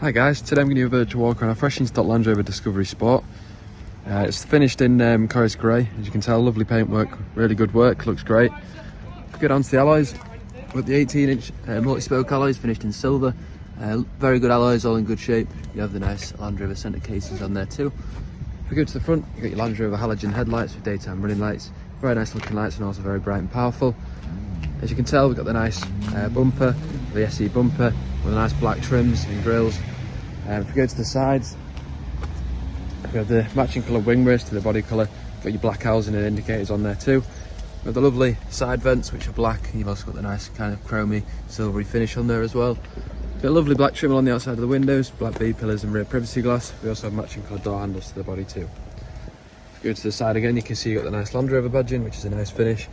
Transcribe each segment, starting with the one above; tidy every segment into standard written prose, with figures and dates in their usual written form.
Hi guys, today I'm going to do a virtual walk around a fresh in stock Land Rover Discovery Sport. It's finished in Corris grey, as you can tell, lovely paintwork, really good work, looks great. If we go down to the alloys, we've got the 18-inch multi-spoke alloys finished in silver. Very good alloys, all in good shape. You have the nice Land Rover centre casings on there too. If we go to the front, you've got your Land Rover halogen headlights with daytime running lights. Very nice looking lights and also very bright and powerful. As you can tell, we've got the nice bumper, the SE bumper, with the nice black trims and grills. If we go to the sides, we've got the matching colour wing mirrors to the body colour. Got your black housing and indicators on there too. We've got the lovely side vents which are black, and you've also got the nice kind of chromy silvery finish on there as well. Got a lovely black trim on the outside of the windows, black B-pillars and rear privacy glass. We also have matching colour door handles to the body too. If we go to the side again, you can see you've got the nice Land Rover badging, which is a nice finish.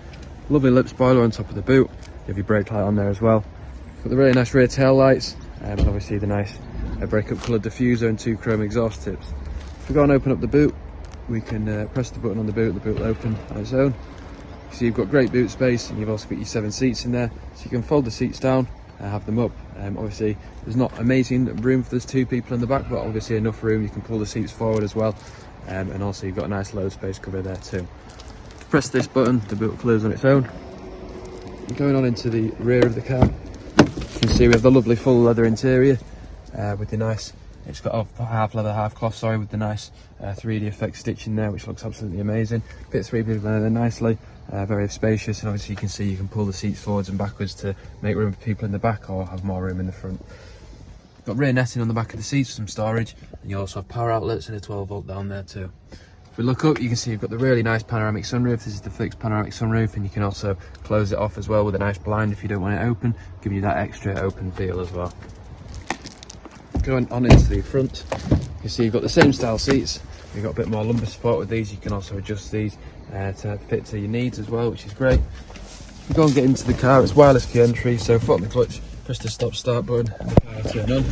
Lovely lip spoiler on top of the boot. You have your brake light on there as well. Got the really nice rear tail lights, and obviously the nice breakup coloured diffuser and two chrome exhaust tips. If we go and open up the boot, we can press the button on the boot will open on its own. So you've got great boot space, and you've also got your 7 seats in there, so you can fold the seats down and have them up. Obviously there's not amazing room for there's 2 people in the back, but obviously enough room, you can pull the seats forward as well, and also you've got a nice load space cover there too. Press this button, the boot will close on its own. Going on into the rear of the car, you can see we have the lovely full leather interior with the nice, it's got a half leather half cloth, sorry, with the nice 3D effect stitching there, which looks absolutely amazing. Fits 3 people in there nicely, very spacious, and obviously you can see you can pull the seats forwards and backwards to make room for people in the back or have more room in the front. Got rear netting on the back of the seats for some storage, and you also have power outlets and a 12 volt down there too. If we look up, you can see you've got the really nice panoramic sunroof. This is the fixed panoramic sunroof, and you can also close it off as well with a nice blind if you don't want it open, giving you that extra open feel as well. Going on into the front, you can see you've got the same style seats. You've got a bit more lumbar support with these. You can also adjust these to fit to your needs as well, which is great. If we go and get into the car, it's wireless key entry, so foot on the clutch, press the stop start button, and the car will turn on.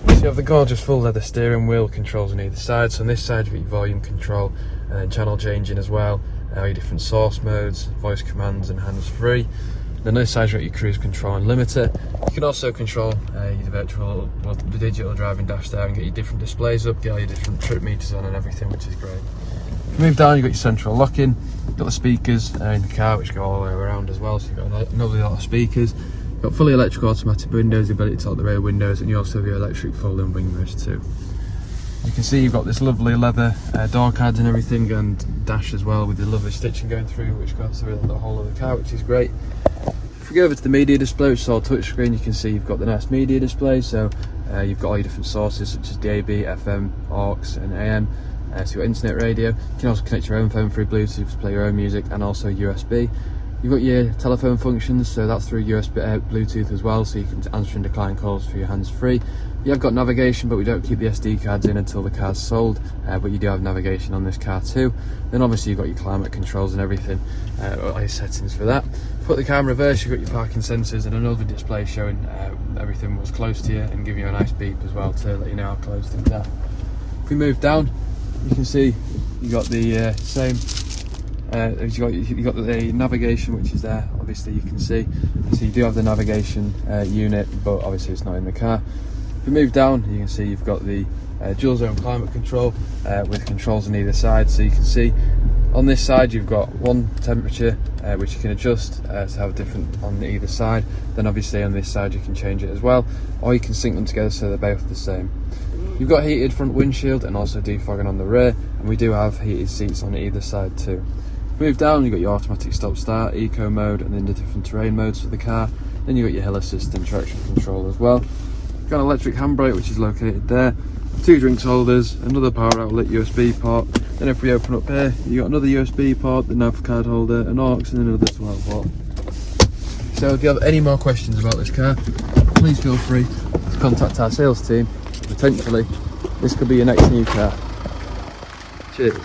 So you have the gorgeous full leather steering wheel controls on either side. So on this side you've got your volume control and then channel changing as well, your different source modes, voice commands and hands-free. Then this side you've got your cruise control and limiter. You can also control the digital driving dash there and get your different displays up, get all your different trip meters on and everything, which is great. If you move down, you've got your central locking, you've got the speakers in the car which go all the way around as well, so you've got a lovely lot of speakers. Got fully electric automatic windows, the ability to lock the rear windows, and you also have your electric folding wing mirrors too. You can see you've got this lovely leather door cards and everything, and dash as well with the lovely stitching going through, which goes through the whole of the car, which is great. If we go over to the media display, which is all touchscreen, you can see you've got the nice media display, so you've got all your different sources such as DAB, FM, AUX and AM, so you've got internet radio. You can also connect your own phone through Bluetooth to play your own music, and also USB. You've got your telephone functions, so that's through USB Bluetooth as well, so you can answer and decline calls for your hands-free. You have got navigation, but we don't keep the SD cards in until the car's sold, but you do have navigation on this car too. Then obviously you've got your climate controls and everything, all your settings for that. Put the car in reverse, you've got your parking sensors and another display showing everything was close to you and giving you a nice beep as well to let you know how close things are. If we move down, you can see you've got the same. You've got the navigation, which is there, obviously you can see. So you do have the navigation unit, but obviously it's not in the car. If you move down, you can see you've got the dual zone climate control with controls on either side. So you can see on this side you've got one temperature which you can adjust to have different on either side. Then obviously on this side you can change it as well, or you can sync them together so they're both the same. You've got heated front windshield and also defogging on the rear, and we do have heated seats on either side too. Move down, you've got your automatic stop start, eco mode, and then the different terrain modes for the car. Then you've got your hill assist and traction control as well. You've got an electric handbrake, which is located there, 2 drinks holders, another power outlet USB port. Then if we open up here, you've got another USB port, the nav card holder, an AUX and another 12 volt. So if you have any more questions about this car, please feel free to contact our sales team. Potentially, this could be your next new car. Cheers.